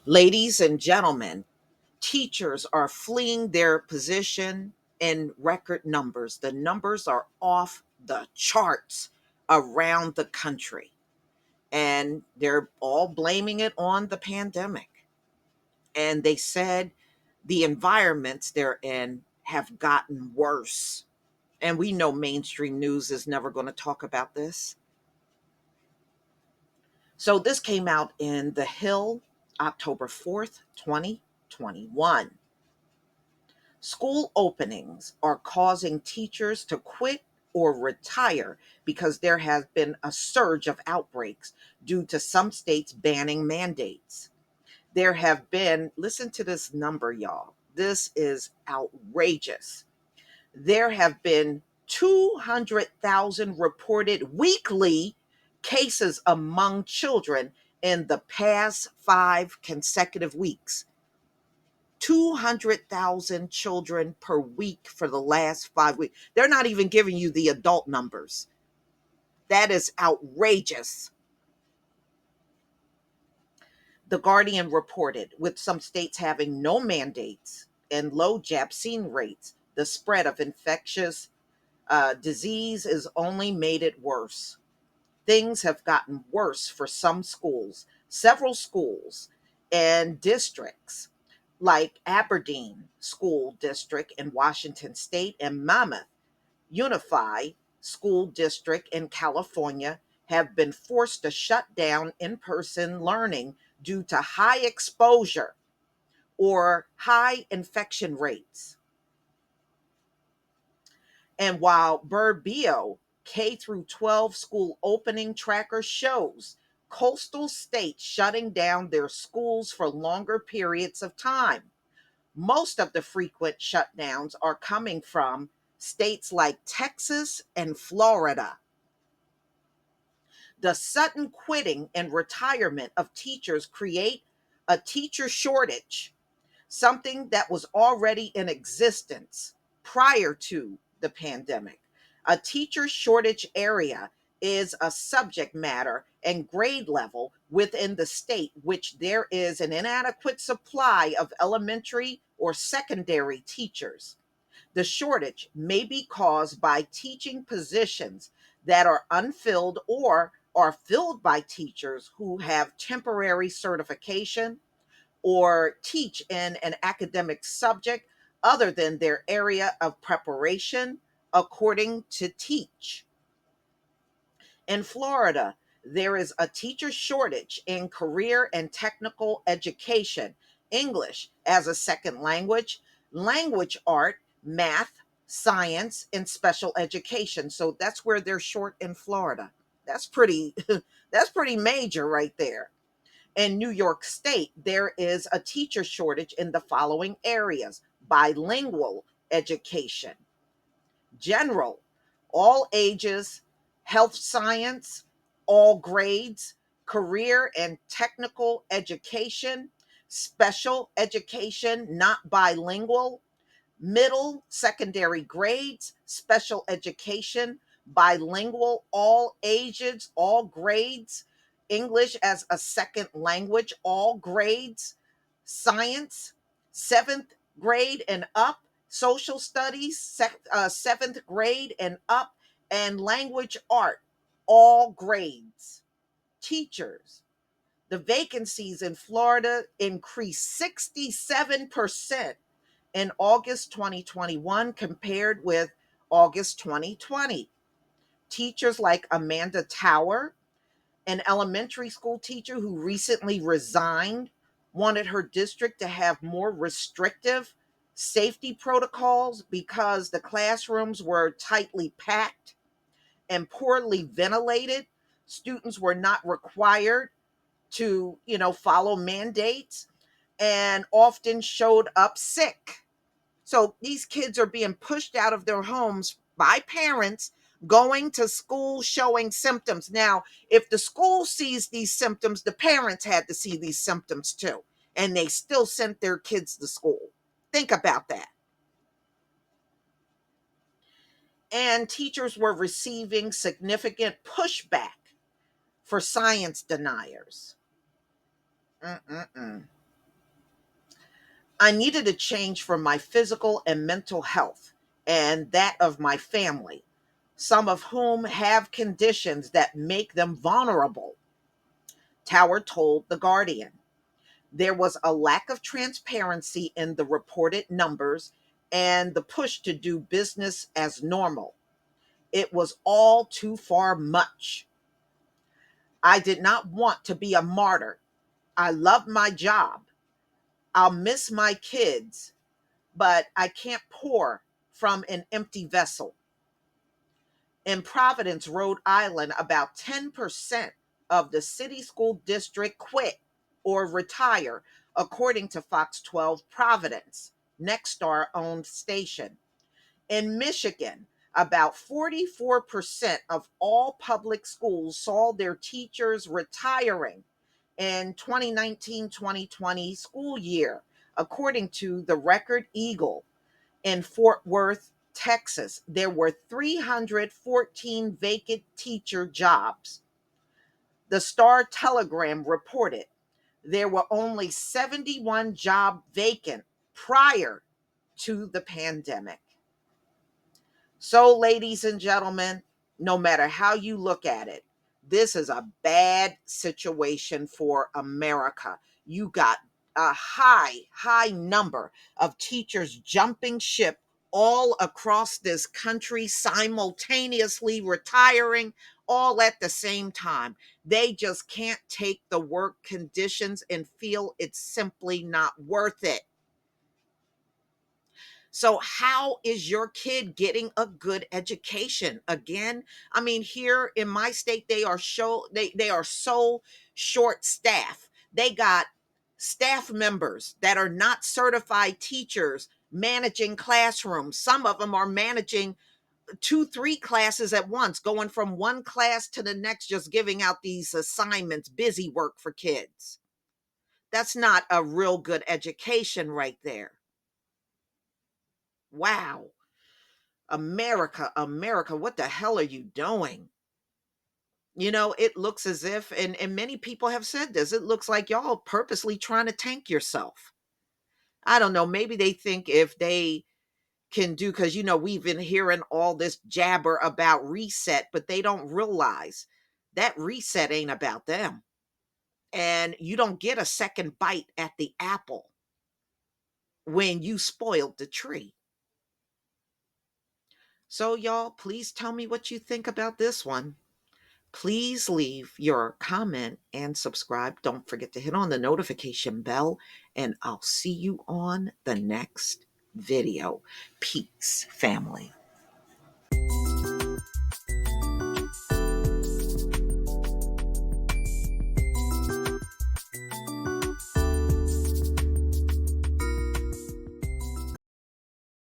Ladies and gentlemen, teachers are fleeing their position in record numbers. The numbers are off the charts around the country, and they're all blaming it on the pandemic. And they said the environments they're in have gotten worse. And we know mainstream news is never going to talk about this. So this came out in The Hill, October 4th, 2021. School openings are causing teachers to quit or retire because there has been a surge of outbreaks due to some states banning mandates. There have been, listen to this number, y'all. This is outrageous. There have been 200,000 reported weekly cases among children in the past 5 consecutive weeks. 200,000 children per week for the last 5 weeks. They're not even giving you the adult numbers. That is outrageous. The Guardian reported with some states having no mandates and low vaccine rates, the spread of infectious disease has only made it worse. Things have gotten worse for some schools. Several schools and districts like Aberdeen School District in Washington State and Mammoth Unified School District in California have been forced to shut down in person learning due to high exposure or high infection rates. And while Burbio K through 12 school opening tracker shows coastal states shutting down their schools for longer periods of time, most of the frequent shutdowns are coming from states like Texas and Florida. The sudden quitting and retirement of teachers create a teacher shortage, something that was already in existence prior to the pandemic. A teacher shortage area is a subject matter and grade level within the state which there is an inadequate supply of elementary or secondary teachers. The shortage may be caused by teaching positions that are unfilled or are filled by teachers who have temporary certification or teach in an academic subject other than their area of preparation, according to Teach. In Florida, there is a teacher shortage in career and technical education, English as a second language, language art, math, science, and special education. So that's where they're short in Florida. That's pretty that's pretty major right there. In New York State, there is a teacher shortage in the following areas: bilingual education, general, all ages, health science, all grades, career and technical education, special education, not bilingual, middle, secondary grades, special education, bilingual, all ages, all grades, English as a second language, all grades, science, seventh grade and up, social studies, seventh grade and up, and language art, all grades. Teachers, the vacancies in Florida increased 67% in August 2021 compared with August 2020. Teachers like Amanda Tower, an elementary school teacher who recently resigned, wanted her district to have more restrictive safety protocols because the classrooms were tightly packed and poorly ventilated. Students were not required to, follow mandates and often showed up sick. So these kids are being pushed out of their homes by parents going to school showing symptoms. Now, if the school sees these symptoms, the parents had to see these symptoms too, and they still sent their kids to school. Think about that. And teachers were receiving significant pushback for science deniers. Mm-mm-mm. I needed a change for my physical and mental health and that of my family, some of whom have conditions that make them vulnerable, Tower told The Guardian. There was a lack of transparency in the reported numbers and the push to do business as normal. It was all too far much. I did not want to be a martyr. I love my job. I'll miss my kids, but I can't pour from an empty vessel. In Providence, Rhode Island, about 10% of the city school district quit or retire, according to Fox 12 Providence, Nexstar owned station. In Michigan, about 44% of all public schools saw their teachers retiring in 2019-2020 school year, according to the Record Eagle. In Fort Worth, Texas, there were 314 vacant teacher jobs. The Star Telegram reported there were only 71 jobs vacant prior to the pandemic. So, ladies and gentlemen, no matter how you look at it, this is a bad situation for America. You got a high number of teachers jumping ship all across this country, simultaneously retiring all at the same time. They just can't take the work conditions and feel it's simply not worth it. So how is your kid getting a good education? Again, I mean, here in my state, they are so short staffed. They got staff members that are not certified teachers managing classrooms. Some of them are managing 2, 3 classes at once, going from one class to the next, just giving out these assignments, busy work for kids. That's not a real good education right there. Wow. America, America, what the hell are you doing? It looks as if, and many people have said this, it looks like y'all purposely trying to tank yourself. I don't know. Maybe they think if they can do, because, we've been hearing all this jabber about reset, but they don't realize that reset ain't about them. And you don't get a second bite at the apple when you spoiled the tree. So, y'all, please tell me what you think about this one. Please leave your comment and subscribe. Don't forget to hit on the notification bell, and I'll see you on the next video. Peace, family.